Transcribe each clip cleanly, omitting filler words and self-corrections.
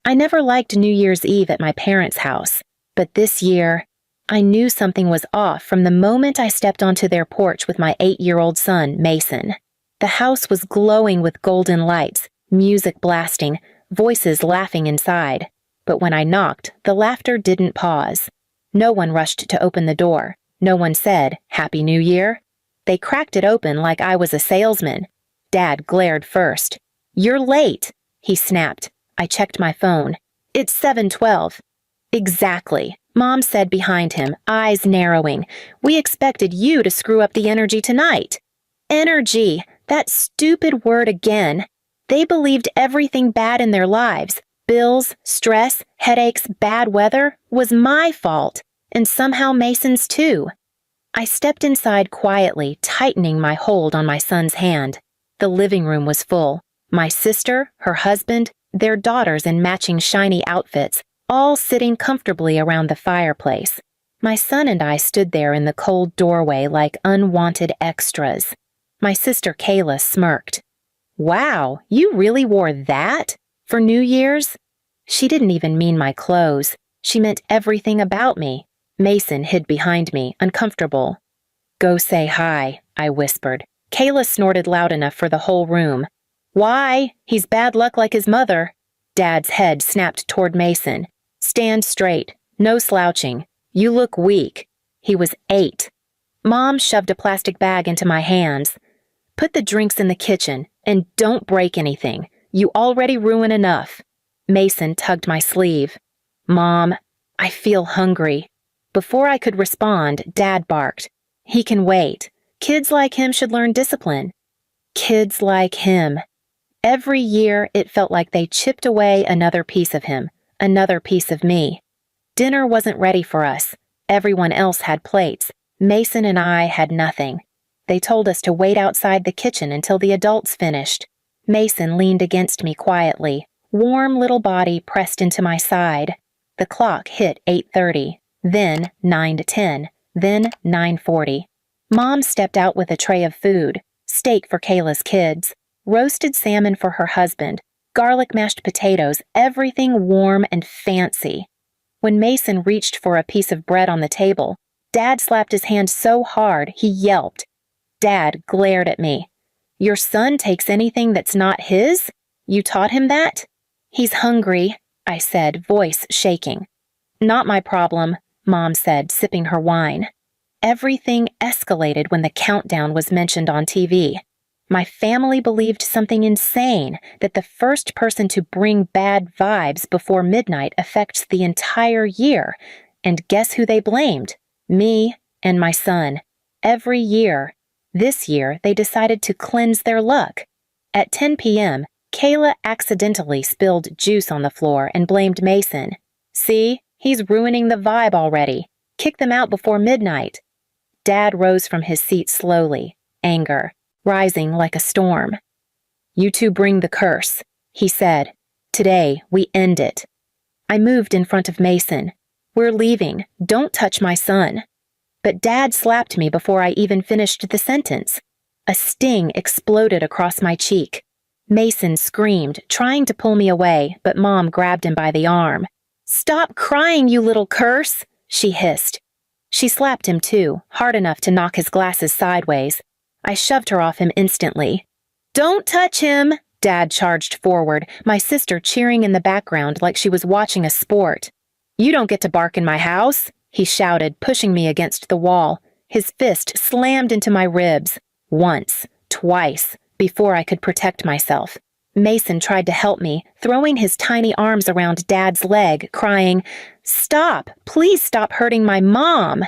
I never liked New Year's Eve at my parents' house, but this year, I knew something was off from the moment I stepped onto their porch with my 8-year-old son, Mason. The house was glowing with golden lights, music blasting, voices laughing inside. But when I knocked, the laughter didn't pause. No one rushed to open the door. No one said, "Happy New Year." They cracked it open like I was a salesman. Dad glared first. "You're late," he snapped. I checked my phone. "It's 7:12. "Exactly," Mom said behind him, eyes narrowing. "We expected you to screw up the energy tonight." Energy, that stupid word again. They believed everything bad in their lives, bills, stress, headaches, bad weather, was my fault, and somehow Mason's too. I stepped inside quietly, tightening my hold on my son's hand. The living room was full. My sister, her husband, their daughters in matching shiny outfits, all sitting comfortably around the fireplace. My son and I stood there in the cold doorway like unwanted extras. My sister Kayla smirked. "Wow, you really wore that? For New Year's?" She didn't even mean my clothes. She meant everything about me. Mason hid behind me, uncomfortable. "Go say hi," I whispered. Kayla snorted loud enough for the whole room. "Why? He's bad luck like his mother." Dad's head snapped toward Mason. "Stand straight. No slouching. You look weak." He was 8. Mom shoved a plastic bag into my hands. "Put the drinks in the kitchen, and don't break anything. You already ruin enough." Mason tugged my sleeve. "Mom, I feel hungry." Before I could respond, Dad barked. "He can wait. Kids like him should learn discipline." Kids like him. Every year, it felt like they chipped away another piece of him, another piece of me. Dinner wasn't ready for us. Everyone else had plates. Mason and I had nothing. They told us to wait outside the kitchen until the adults finished. Mason leaned against me quietly, warm little body pressed into my side. The clock hit 8:30, then 9 to 10, then 9:40. Mom stepped out with a tray of food, steak for Kayla's kids, roasted salmon for her husband, garlic mashed potatoes, everything warm and fancy. When Mason reached for a piece of bread on the table, Dad slapped his hand so hard he yelped. Dad glared at me. "Your son takes anything that's not his? You taught him that?" "He's hungry," I said, voice shaking. "Not my problem," Mom said, sipping her wine. Everything escalated when the countdown was mentioned on TV. My family believed something insane, that the first person to bring bad vibes before midnight affects the entire year. And guess who they blamed? Me and my son. Every year. This year, they decided to cleanse their luck. At 10 p.m., Kayla accidentally spilled juice on the floor and blamed Mason. "See, he's ruining the vibe already. Kick them out before midnight." Dad rose from his seat slowly, anger rising like a storm. "You two bring the curse," he said. "Today, we end it." I moved in front of Mason. "We're leaving. Don't touch my son." But Dad slapped me before I even finished the sentence. A sting exploded across my cheek. Mason screamed, trying to pull me away, but Mom grabbed him by the arm. "Stop crying, you little curse," she hissed. She slapped him too, hard enough to knock his glasses sideways. I shoved her off him instantly. "Don't touch him!" Dad charged forward, my sister cheering in the background like she was watching a sport. "You don't get to bark in my house," he shouted, pushing me against the wall. His fist slammed into my ribs. Once, twice, before I could protect myself. Mason tried to help me, throwing his tiny arms around Dad's leg, crying, "Stop! Please stop hurting my mom!"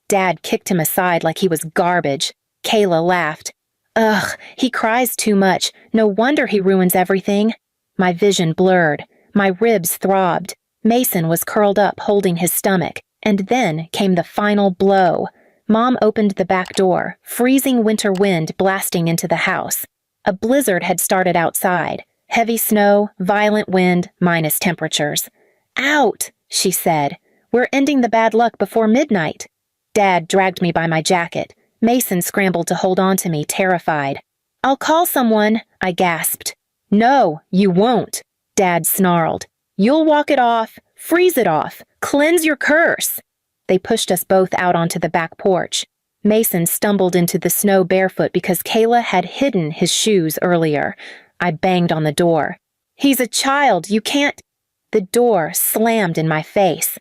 Dad kicked him aside like he was garbage. Kayla laughed. "Ugh, he cries too much. No wonder he ruins everything." My vision blurred. My ribs throbbed. Mason was curled up, holding his stomach. And then came the final blow. Mom opened the back door, freezing winter wind blasting into the house. A blizzard had started outside. Heavy snow, violent wind, minus temperatures. "Out," she said. "We're ending the bad luck before midnight." Dad dragged me by my jacket. Mason scrambled to hold on to me, terrified. "I'll call someone," I gasped. "No, you won't," Dad snarled. You'll walk it off, freeze it off, cleanse your curse. They pushed us both out onto the back porch. Mason stumbled into the snow barefoot because Kayla had hidden his shoes earlier. I banged on the door. He's a child, you can't. The door slammed in my face.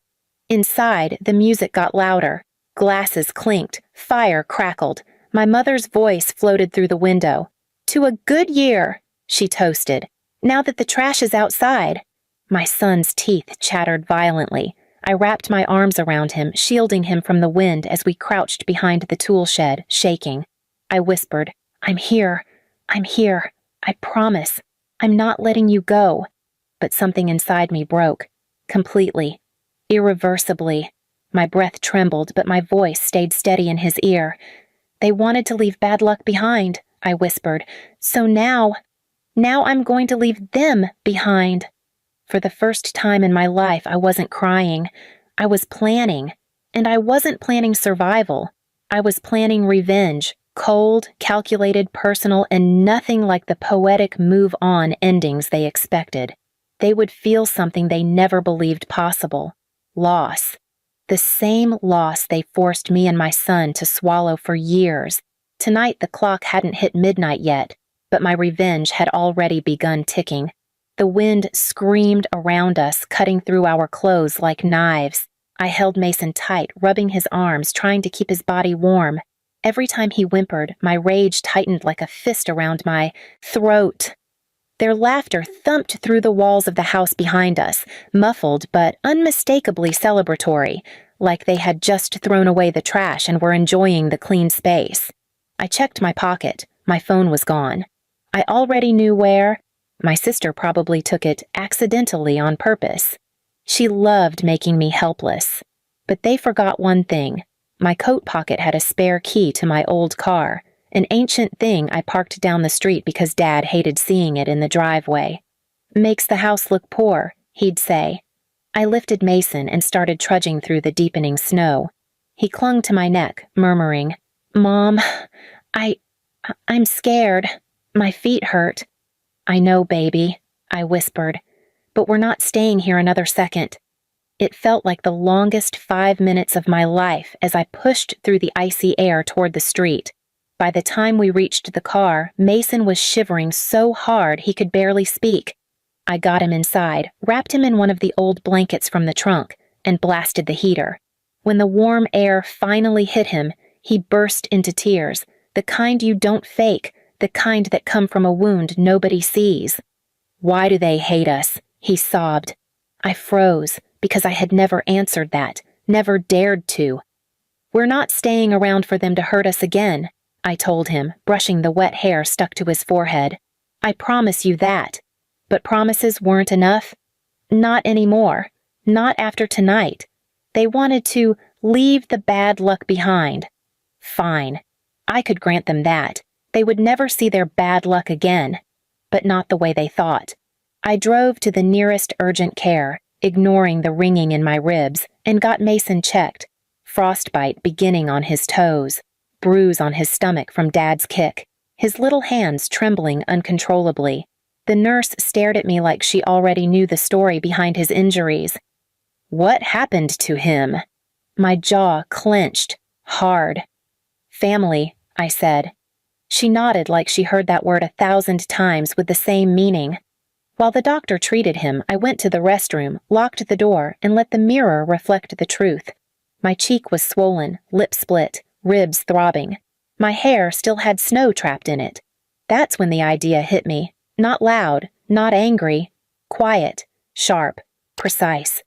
Inside, the music got louder. Glasses clinked, fire crackled. My mother's voice floated through the window. To a good year, she toasted. Now that the trash is outside. My son's teeth chattered violently. I wrapped my arms around him, shielding him from the wind as we crouched behind the tool shed, shaking. I whispered, I'm here. I'm here. I promise. I'm not letting you go. But something inside me broke. Completely. Irreversibly. My breath trembled, but my voice stayed steady in his ear. They wanted to leave bad luck behind, I whispered. So now I'm going to leave them behind. For the first time in my life, I wasn't crying. I was planning. And I wasn't planning survival. I was planning revenge, cold, calculated, personal, and nothing like the poetic move-on endings they expected. They would feel something they never believed possible. Loss. The same loss they forced me and my son to swallow for years. Tonight the clock hadn't hit midnight yet, but my revenge had already begun ticking. The wind screamed around us, cutting through our clothes like knives. I held Mason tight, rubbing his arms, trying to keep his body warm. Every time he whimpered, my rage tightened like a fist around my throat. Their laughter thumped through the walls of the house behind us, muffled but unmistakably celebratory, like they had just thrown away the trash and were enjoying the clean space. I checked my pocket. My phone was gone. I already knew where. My sister probably took it accidentally on purpose. She loved making me helpless. But they forgot one thing. My coat pocket had a spare key to my old car, an ancient thing I parked down the street because Dad hated seeing it in the driveway. Makes the house look poor, he'd say. I lifted Mason and started trudging through the deepening snow. He clung to my neck, murmuring, Mom, I'm scared. My feet hurt. I know, baby, I whispered, but we're not staying here another second. It felt like the longest 5 minutes of my life as I pushed through the icy air toward the street. By the time we reached the car, Mason was shivering so hard he could barely speak. I got him inside, wrapped him in one of the old blankets from the trunk, and blasted the heater. When the warm air finally hit him, he burst into tears, the kind you don't fake, the kind that come from a wound nobody sees. Why do they hate us? He sobbed. I froze, because I had never answered that, never dared to. We're not staying around for them to hurt us again, I told him, brushing the wet hair stuck to his forehead. I promise you that. But promises weren't enough. Not anymore. Not after tonight. They wanted to leave the bad luck behind. Fine. I could grant them that. They would never see their bad luck again. But not the way they thought. I drove to the nearest urgent care, ignoring the ringing in my ribs, and got Mason checked. Frostbite beginning on his toes. Bruise on his stomach from Dad's kick. His little hands trembling uncontrollably. The nurse stared at me like she already knew the story behind his injuries. What happened to him? My jaw clenched, hard. Family, I said. She nodded like she heard that word 1,000 times with the same meaning. While the doctor treated him, I went to the restroom, locked the door, and let the mirror reflect the truth. My cheek was swollen, lip split, ribs throbbing. My hair still had snow trapped in it. That's when the idea hit me. Not loud, not angry. Quiet, sharp, precise.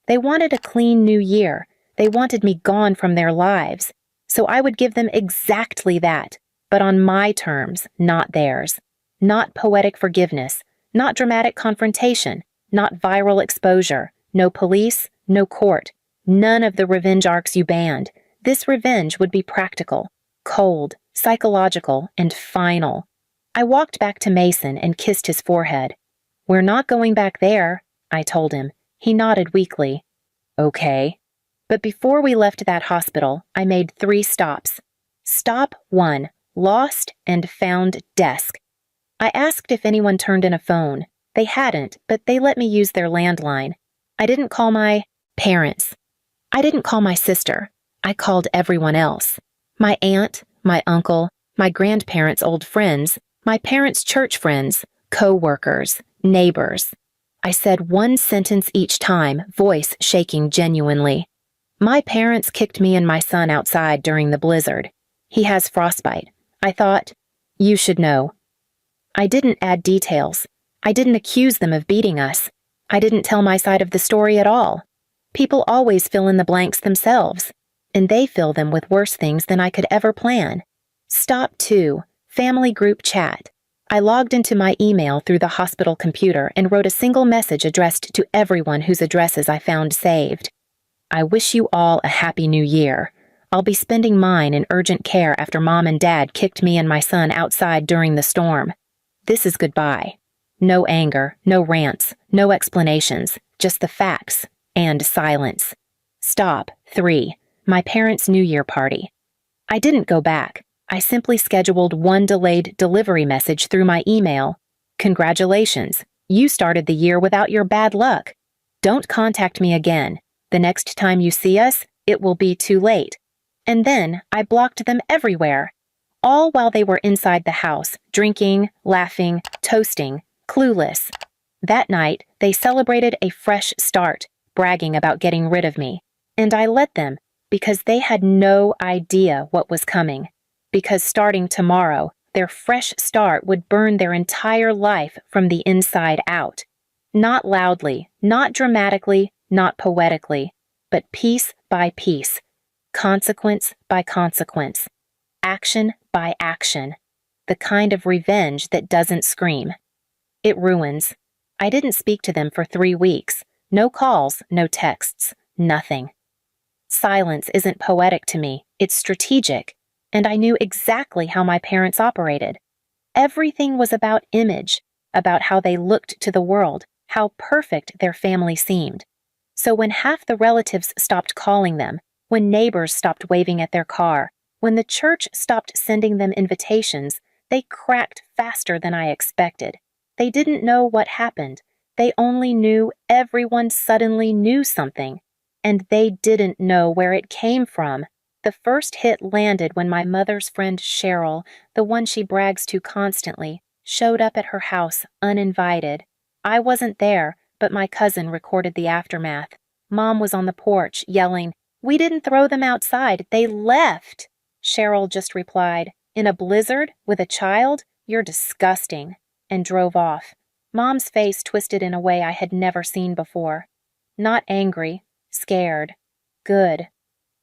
They wanted a clean new year. They wanted me gone from their lives. So I would give them exactly that, but on my terms, not theirs. Not poetic forgiveness, not dramatic confrontation, not viral exposure, no police, no court, none of the revenge arcs you banned. This revenge would be practical, cold, psychological, and final. I walked back to Mason and kissed his forehead. We're not going back there, I told him. He nodded weakly. Okay. But before we left that hospital, I made 3 stops. Stop 1, lost and found desk. I asked if anyone turned in a phone. They hadn't, but they let me use their landline. I didn't call my parents. I didn't call my sister. I called everyone else. My aunt, my uncle, my grandparents' old friends, my parents' church friends, co-workers, neighbors. I said one sentence each time, voice shaking genuinely. My parents kicked me and my son outside during the blizzard. He has frostbite. I thought, you should know. I didn't add details. I didn't accuse them of beating us. I didn't tell my side of the story at all. People always fill in the blanks themselves, and they fill them with worse things than I could ever plan. Stop 2. Family group chat. I logged into my email through the hospital computer and wrote a single message addressed to everyone whose addresses I found saved. I wish you all a happy new year. I'll be spending mine in urgent care after Mom and Dad kicked me and my son outside during the storm. This is goodbye. No anger, no rants, no explanations, just the facts and silence. Stop 3. My parents' New Year party. I didn't go back. I simply scheduled one delayed delivery message through my email. Congratulations, you started the year without your bad luck. Don't contact me again. The next time you see us, it will be too late. And then I blocked them everywhere. All while they were inside the house, drinking, laughing, toasting, clueless. That night, they celebrated a fresh start, bragging about getting rid of me. And I let them, because they had no idea what was coming. Because starting tomorrow, their fresh start would burn their entire life from the inside out. Not loudly, not dramatically, not poetically, but piece by piece, consequence by consequence, action by action, the kind of revenge that doesn't scream. It ruins. I didn't speak to them for 3 weeks. No calls, no texts, nothing. Silence isn't poetic to me, it's strategic, and I knew exactly how my parents operated. Everything was about image, about how they looked to the world, how perfect their family seemed. So when half the relatives stopped calling them, when neighbors stopped waving at their car, when the church stopped sending them invitations, they cracked faster than I expected. They didn't know what happened. They only knew everyone suddenly knew something, and they didn't know where it came from. The first hit landed when my mother's friend Cheryl, the one she brags to constantly, showed up at her house uninvited. I wasn't there, but my cousin recorded the aftermath. Mom was on the porch, yelling, "We didn't throw them outside, they left!" Cheryl just replied, "In a blizzard, with a child? You're disgusting," and drove off. Mom's face twisted in a way I had never seen before. Not angry, scared. Good.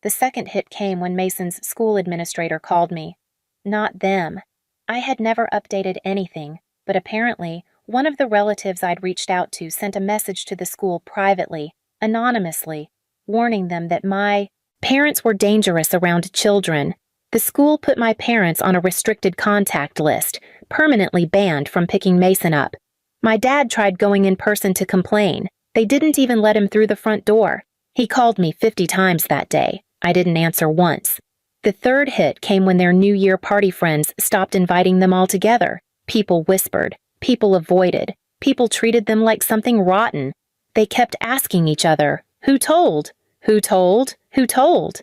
The second hit came when Mason's school administrator called me. Not them. I had never updated anything, but apparently, one of the relatives I'd reached out to sent a message to the school privately, anonymously, warning them that my parents were dangerous around children. The school put my parents on a restricted contact list, permanently banned from picking Mason up. My dad tried going in person to complain. They didn't even let him through the front door. He called me 50 times that day. I didn't answer once. The third hit came when their New Year party friends stopped inviting them all together. People whispered. People avoided. People treated them like something rotten. They kept asking each other, "Who told? Who told? Who told?"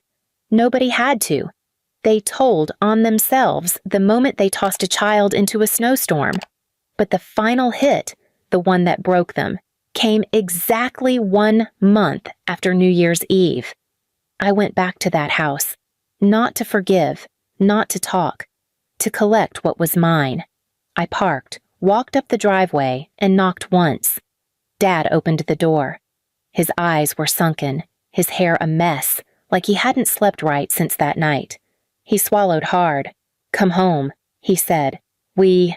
Nobody had to. They told on themselves the moment they tossed a child into a snowstorm. But the final hit, the one that broke them, came exactly 1 month after New Year's Eve. I went back to that house, not to forgive, not to talk, to collect what was mine. I parked, walked up the driveway, and knocked once. Dad opened the door. His eyes were sunken, his hair a mess, like he hadn't slept right since that night. He swallowed hard. "Come home," he said. We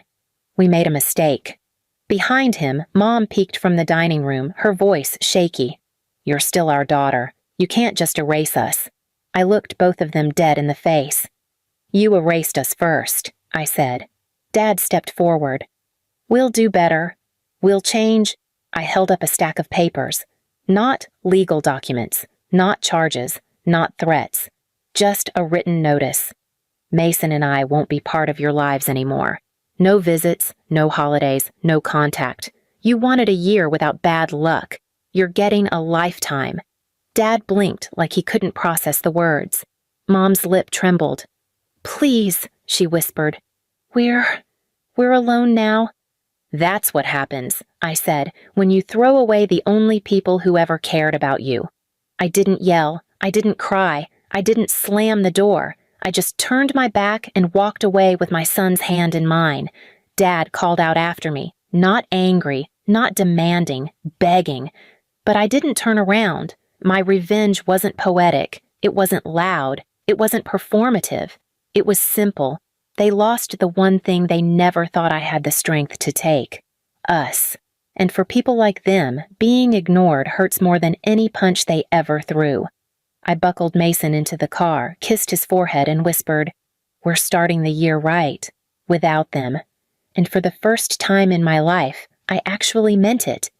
made a mistake." Behind him, Mom peeked from the dining room, her voice shaky. "You're still our daughter. You can't just erase us." I looked both of them dead in the face. "You erased us first," I said. Dad stepped forward. "We'll do better. We'll change." I held up a stack of papers. Not legal documents, not charges, not threats. Just a written notice. "Mason and I won't be part of your lives anymore. No visits, no holidays, no contact. You wanted a year without bad luck. You're getting a lifetime." Dad blinked like he couldn't process the words. Mom's lip trembled. "Please," she whispered. We're alone now." "That's what happens," I said, "when you throw away the only people who ever cared about you." I didn't yell. I didn't cry. I didn't slam the door. I just turned my back and walked away with my son's hand in mine. Dad called out after me, not angry, not demanding, begging. But I didn't turn around. My revenge wasn't poetic. It wasn't loud. It wasn't performative. It was simple. They lost the one thing they never thought I had the strength to take. Us. And for people like them, being ignored hurts more than any punch they ever threw. I buckled Mason into the car, kissed his forehead, and whispered, "We're starting the year right, without them." And for the first time in my life, I actually meant it.